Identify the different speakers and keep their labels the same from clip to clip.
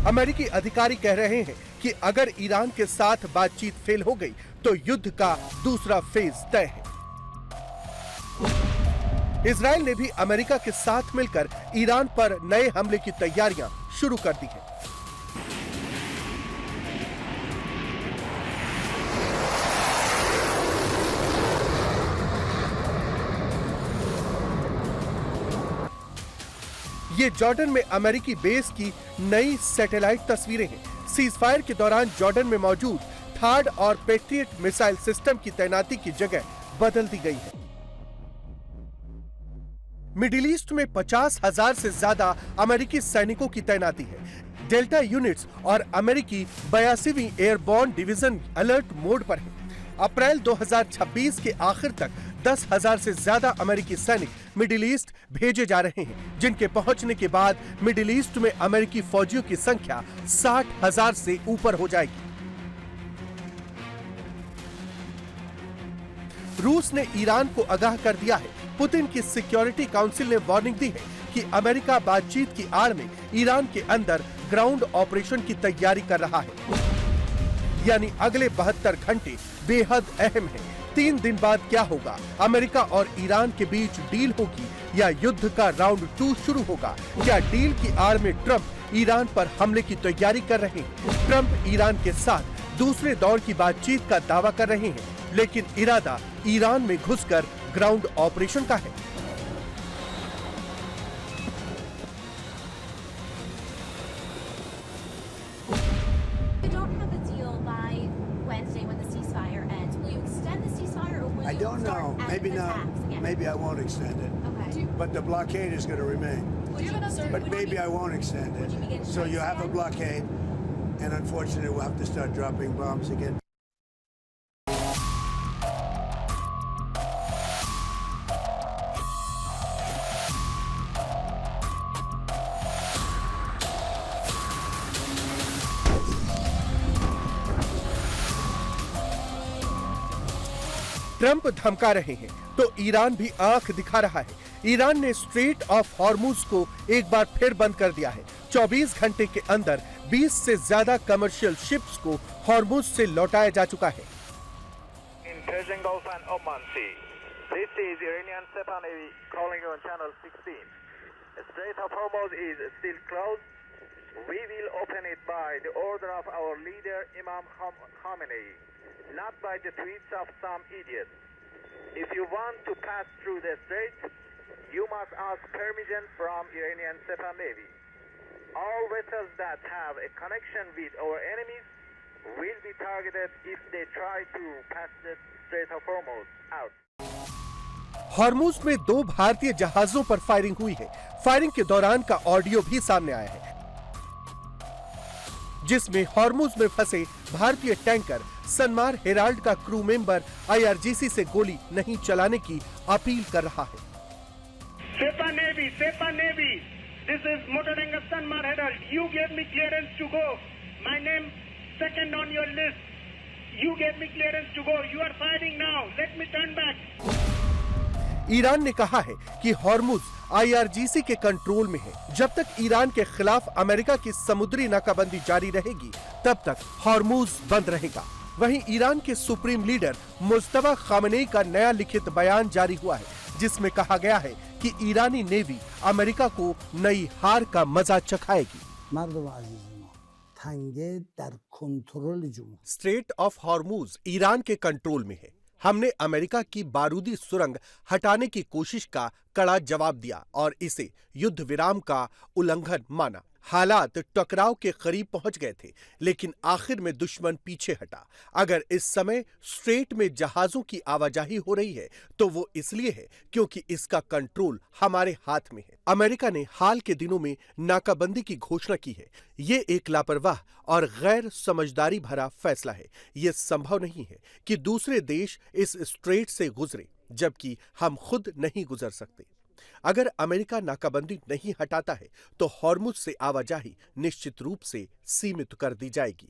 Speaker 1: अमेरिकी अधिकारी कह रहे हैं कि अगर ईरान के साथ बातचीत फेल हो गई तो युद्ध का दूसरा फेज तय है। इजराइल ने भी अमेरिका के साथ मिलकर ईरान पर नए हमले की तैयारियां शुरू कर दी हैं। ये जॉर्डन में अमेरिकी बेस की नई सैटेलाइट तस्वीरें हैं। सीजफायर के दौरान जॉर्डन में मौजूद थार्ड और पेट्रियट मिसाइल सिस्टम की तैनाती की जगह बदल दी गई है। मिडिल ईस्ट में 50,000 से ज्यादा अमेरिकी सैनिकों की तैनाती है। डेल्टा यूनिट्स और अमेरिकी 82वीं एयरबोर्न डिवीजन अलर्ट मोड पर है। अप्रैल 2026 के आखिर तक 10,000 से ज्यादा अमेरिकी सैनिक मिडिल ईस्ट भेजे जा रहे हैं, जिनके पहुंचने के बाद मिडिल ईस्ट में अमेरिकी फौजियों की संख्या 60,000 से ऊपर हो जाएगी। रूस ने ईरान को आगाह कर दिया है। पुतिन की सिक्योरिटी काउंसिल ने वार्निंग दी है कि अमेरिका बातचीत की आड़ में ईरान के अंदर ग्राउंड ऑपरेशन की तैयारी कर रहा है। यानी अगले 72 घंटे बेहद अहम है। 3 दिन बाद क्या होगा? अमेरिका और ईरान के बीच डील होगी या युद्ध का राउंड 2 शुरू होगा? क्या डील की आड़ में ट्रंप ईरान पर हमले की तैयारी कर रहे हैं? ट्रंप ईरान के साथ दूसरे दौर की बातचीत का दावा कर रहे हैं, लेकिन इरादा ईरान में घुसकर ग्राउंड ऑपरेशन का है।
Speaker 2: I don't know. Maybe not. Maybe I won't extend it.
Speaker 3: Okay.
Speaker 2: But the blockade is going to remain. But maybe I won't extend it. So you have a blockade, and unfortunately, we'll have to start dropping bombs again.
Speaker 1: Trump धमका रहे हैं तो Iran भी आंख दिखा रहा है। Iran ने स्ट्रेट ऑफ हॉर्मुज को एक बार फिर बंद कर दिया है। 24 घंटे के अंदर 20 से ज्यादा कमर्शियल शिप्स को हॉर्मुज से लौटाया जा चुका है।
Speaker 4: In Persian Gulf and Oman Sea. This is Iranian Sepa Navy calling on channel 16. Strait of Hormuz is still closed. We will open it by the order of our leader Imam Khamenei, not by the tweets of some idiots. If you want to pass through the strait, you must ask permission from Iranian Sepa Navy. All vessels that have a connection with our enemies will be targeted if they try to pass the Strait of Hormuz out.
Speaker 1: Hormuz में 2 भारतीय जहाजों पर firing हुई है। Firing के दौरान का audio भी सामने आया है, जिसमें हॉर्मुज में फंसे भारतीय टैंकर सनमार हेराल्ड का क्रू मेंबर IRGC से गोली नहीं चलाने की अपील कर रहा है।
Speaker 5: Sepa Navy, this is Motor Tanker Sanmar Herald. You gave me clearance to go. My name second on your list. You gave me clearance to go. You are firing now. Let me turn back.
Speaker 1: Iran ने कहा है कि Hormuz IRGC के control में है। जब तक Iran के खिलाफ अमेरिका की समुद्री नाकाबंदी जारी रहेगी, तब तक हॉर्मुज बंद रहेगा। वहीं ईरान के सुप्रीम लीडर मुस्तफा खामेनेई का नया लिखित बयान जारी हुआ है, जिसमें कहा गया है कि ईरानी नेवी अमेरिका को नई हार का मजा चखाएगी। स्ट्रेट ऑफ हॉर्मुज ईरान के कंट्रोल में है। हमने अमेरिका की बारूदी सुरंग हटाने की कोशिश का कड़ा जवाब दिया और इसे युद्ध विराम का उल्लंघन माना। हालात टकराव के करीब पहुंच गए थे, लेकिन आखिर में दुश्मन पीछे हटा। अगर इस समय स्ट्रेट में जहाजों की आवाजाही हो रही है तो वो इसलिए है क्योंकि इसका कंट्रोल हमारे हाथ में है। अमेरिका ने हाल के दिनों में नाकाबंदी की घोषणा की है। ये एक लापरवाह और गैर समझदारी भरा फैसला है। ये संभव नहीं है कि दूसरे देश इस स्ट्रेट से गुजरे, जबकि हम खुद नहीं गुजर सकते। अगर अमेरिका नाकाबंदी नहीं हटाता है तो हॉर्मुज से आवाजाही निश्चित रूप से सीमित कर दी जाएगी।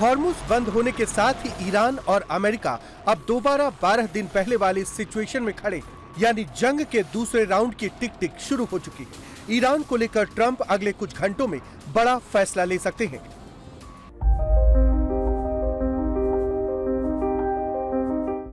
Speaker 1: हॉर्मुज बंद होने के साथ ही ईरान और अमेरिका अब दोबारा 12 दिन पहले वाली सिचुएशन में खड़े, यानी जंग के दूसरे राउंड की टिक टिक शुरू हो चुकी है। ईरान को लेकर ट्रंप अगले कुछ घंटों में बड़ा फैसला ले सकते हैं।